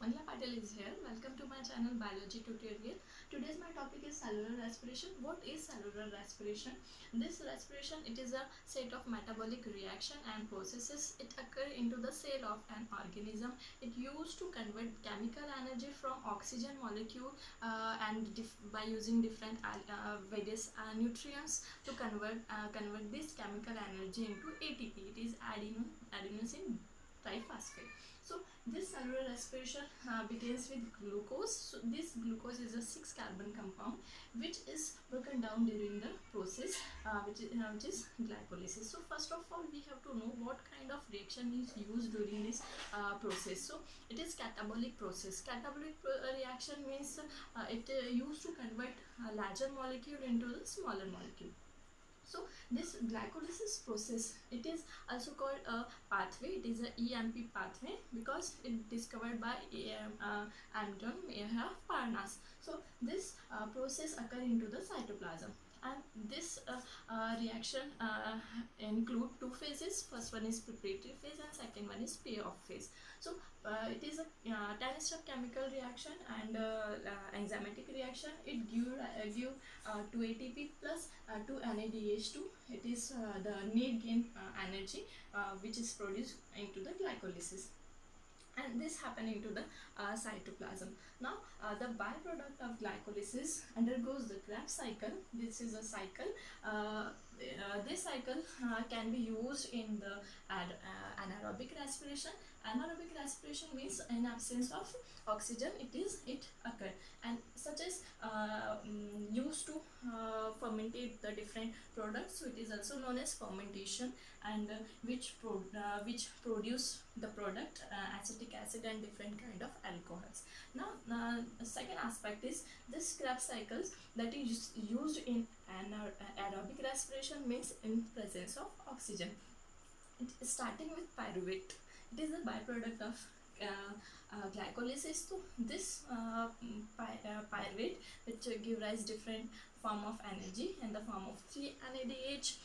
Anila Patel is here. Welcome to my channel Biology Tutorial. Today's my topic is cellular respiration. What is cellular respiration? This respiration, it is a set of metabolic reaction and processes. It occur into the cell of an organism. It used to convert chemical energy from oxygen molecule by using different various nutrients to convert this chemical energy into ATP. It is adenosine triphosphate. So this cellular respiration begins with glucose. So this glucose is a 6-carbon compound which is broken down during the process which is glycolysis. So first of all we have to know what kind of reaction is used during this process. So it is catabolic process. Catabolic reaction means it used to convert a larger molecule into the smaller molecule. So this glycolysis process, it is also called a pathway. It is a EMP pathway because it discovered by Anton Mayer Parnas. So this process occur into the cytoplasm, and this reaction include two phases. First one is preparatory phase and second one is payoff phase. So it is a 10-step chemical reaction and enzymatic reaction. It give 2 ATP plus 2 NADH2. It is the need gain energy which is produced into the glycolysis, and this happen into the cytoplasm. Now the byproduct of glycolysis undergoes the Krebs cycle. This is a cycle. This cycle can be used in the anaerobic respiration. Anaerobic respiration means in absence of oxygen it occur, and such as used to fermentate the different products. So it is also known as fermentation, and which produce the product acetic acid and different kind of alcohols. Now the second aspect is this Krebs cycles that is used in anaerobic respiration means in presence of oxygen. It is starting with pyruvate. It is a byproduct of glycolysis. So this pyruvate which give rise different form of energy in the form of 3 NADH,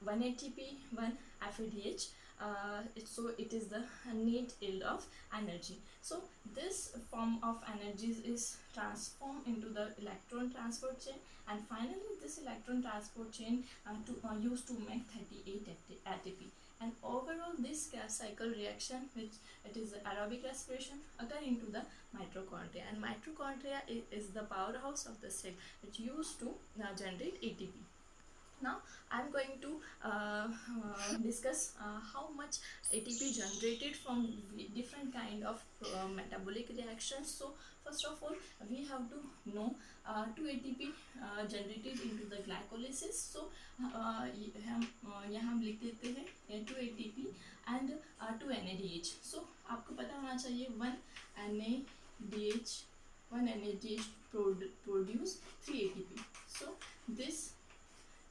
1 ATP, 1 FADH. So it is the net yield of energy. So this form of energy is transformed into the electron transport chain, and finally this electron transport chain used to make 38 ATP. And overall this Krebs cycle reaction, which it is aerobic respiration, occur into the mitochondria, and mitochondria is the powerhouse of the cell which used to generate ATP. Now I am going to discuss how much ATP generated from different kind of metabolic reactions. So first of all we have to know 2 ATP generated into the glycolysis. So यहाँ हम लिख देते हैं 2 ATP and 2 NADH. So आपको पता होना चाहिए 1 NADH produce 3 ATP. So this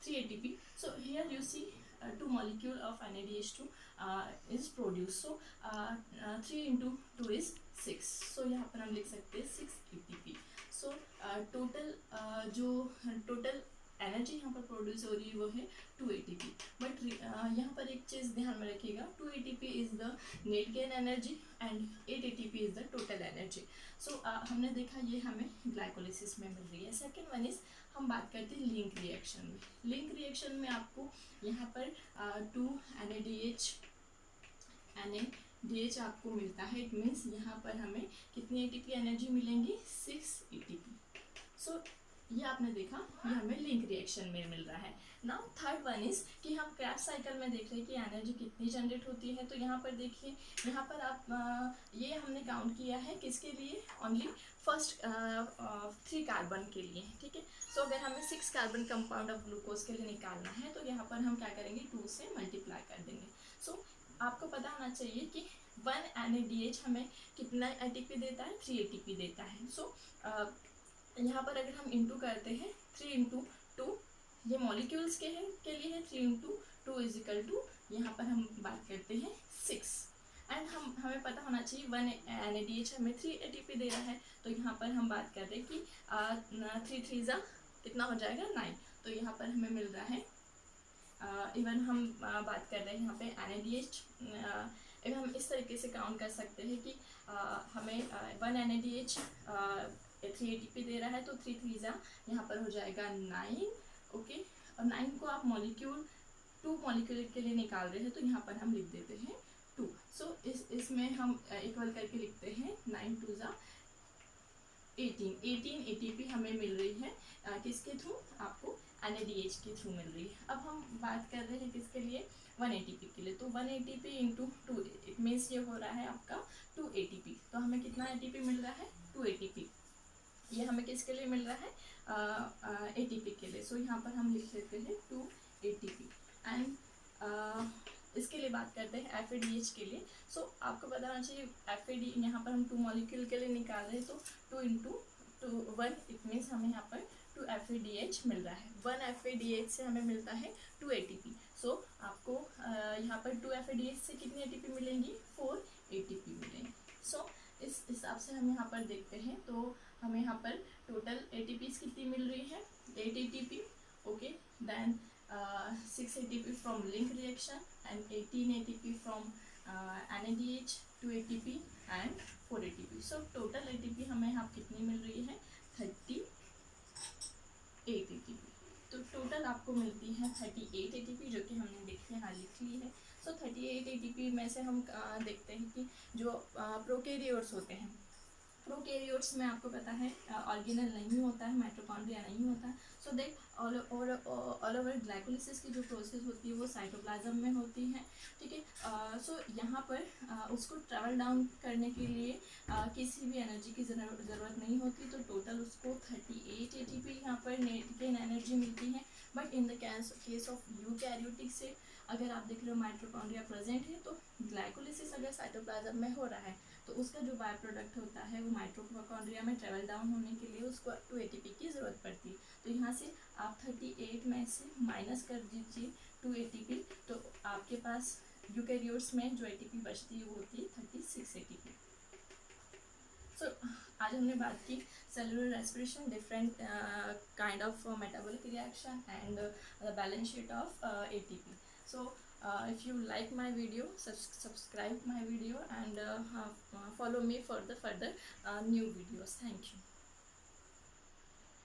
3 ATP. So here you see 2 molecule of NADH2 is produced. So 3 into 2 is 6. So यहाँ पर हम लिख सकते हैं 6 ATP. So total एनर्जी यहाँ पर प्रोड्यूस हो रही है वो है 2 ATP. बट यहाँ पर एक चीज़ ध्यान में रखिएगा, 2 ATP is the net gain energy and 8 ATP is the total energy. So हमने देखा ये हमें ग्लाइकोलिसिस में मिल रही है. सेकेंड वन इज़ हम बात करते हैं लिंक रिएक्शन में. लिंक रिएक्शन में आपको यहाँ पर 2 NADH आपको मिलता है. इट मीन्स यहाँ पर हमें कितनी ATP एनर्जी मिलेंगी? 6 ATP. सो ये आपने देखा, ये हमें लिंक रिएक्शन में मिल रहा है. नाउ थर्ड वन इज कि हम Krebs साइकिल में देख रहे हैं कि एनर्जी कितनी जनरेट होती है. तो यहाँ पर देखिए, यहाँ पर आप ये हमने काउंट किया है किसके लिए? ओनली फर्स्ट 3 कार्बन के लिए. ठीक है. सो अगर हमें 6 कार्बन कंपाउंड ऑफ ग्लूकोज के लिए निकालना है तो यहाँ पर हम क्या करेंगे? 2 से मल्टीप्लाई कर देंगे. सो आपको पता होना चाहिए कि 1 NADH हमें कितना ATP देता है? 3 ATP देता है. सो यहाँ पर अगर हम इंटू करते हैं 3 into 2, ये मॉलिक्यूल्स के लिए है. 3 into 2 इज इक्वल टू, यहाँ पर हम बात करते हैं 6. एंड हमें पता होना चाहिए 1 NADH हमें 3 ATP दे रहा है. तो यहाँ पर हम बात कर रहे हैं कि 3 3 कितना हो जाएगा? 9. तो यहाँ पर हमें मिल रहा है इवन हम बात कर रहे हैं यहाँ पे NADH अब हम इस तरीके से काउंट कर सकते हैं कि हमें 1 NADH 3 ATP दे रहा है, तो 3 3 यहाँ पर हो जाएगा 9। ओके, और 9 को आप मॉलिक्यूल 2 मॉलिक्यूल के लिए निकाल रहे हैं, तो यहाँ पर हम लिख देते हैं 2। सो इसमें हम इक्वल करके लिखते हैं 9 2 18 ATP हमें मिल रही है किसके थ्रू, आपको NADH के थ्रू मिल रही है। अब हम बात कर रहे हैं किसके लिए, 1 ATP के लिए, तो 1 ATP इंटू 2 इट मीन्स ये हो रहा है आपका 2 ATP। तो हमें कितना ATP मिल रहा है, 2 ATP। ये हमें किसके लिए मिल रहा है, ATP के लिए। सो यहाँ पर हम लिख लेते हैं 2 ATP। एंड इसके लिए बात करते हैं FADH के लिए। सो आपको बताना चाहिए FAD यहाँ पर हम 2 मॉलिक्यूल के लिए निकाल रहे हैं, तो 2 इंटू 1 इट मीन्स हमें यहाँ पर 2 FADH मिल रहा है। 1 FADH से हमें मिलता है 2 ATP। सो आपको यहाँ पर 2 FADH से कितनी ATP मिलेंगी, 4 ATP मिलेंगी। सो इस हिसाब से हम यहाँ पर देखते हैं, तो हमें यहाँ पर टोटल ATPs कितनी मिल रही है, 8 ATP। Okay, then 6 ATP from link reaction and 18 ATP from NADH, 2 ATP and 4 ATP. So total ATP हमें यहाँ कितनी मिल रही है, 38 ATP। तो टोटल आपको मिलती है 38 ATP, जो कि हमने देखते हैं लिख ली है। सो 38 ATP में से हम देखते हैं कि जो प्रोकैरियोट्स होते हैं, प्रोकैरियोट्स में आपको पता है ऑर्गेनल नहीं होता है, माइटोकॉन्ड्रिया नहीं होता है। सो देख ऑल ओवर ग्लाइकोलिसिस की जो प्रोसेस होती है वो साइटोप्लाज्म में होती है, ठीक है। सो यहाँ पर उसको ट्रैवल डाउन करने के लिए किसी भी एनर्जी की ज़रूरत नहीं होती, तो टोटल उसको 38 ATP यहाँ पर नेट गेन एनर्जी मिलती है। But in the case of eukaryotic से अगर आप देख रहे हो माइटोकॉन्ड्रिया प्रेजेंट है, तो ग्लाइकोलिसिस अगर साइटोप्लाज्म में हो रहा है, तो उसका जो बाय प्रोडक्ट होता है वो माइटोकॉन्ड्रिया में ट्रेवल डाउन होने के लिए उसको 2 ATP की ज़रूरत पड़ती है। तो यहाँ से आप 38 में से माइनस कर दीजिए 2 ATP, तो आपके पास यूकैरियोट्स में जो ATP बचती है वो होती है 36 ATP। सो आज हमने बात की cellular respiration, different kind of metabolic reaction and the balance sheet of ATP. So if you like my video, subscribe my video and follow me for the further new videos. Thank you.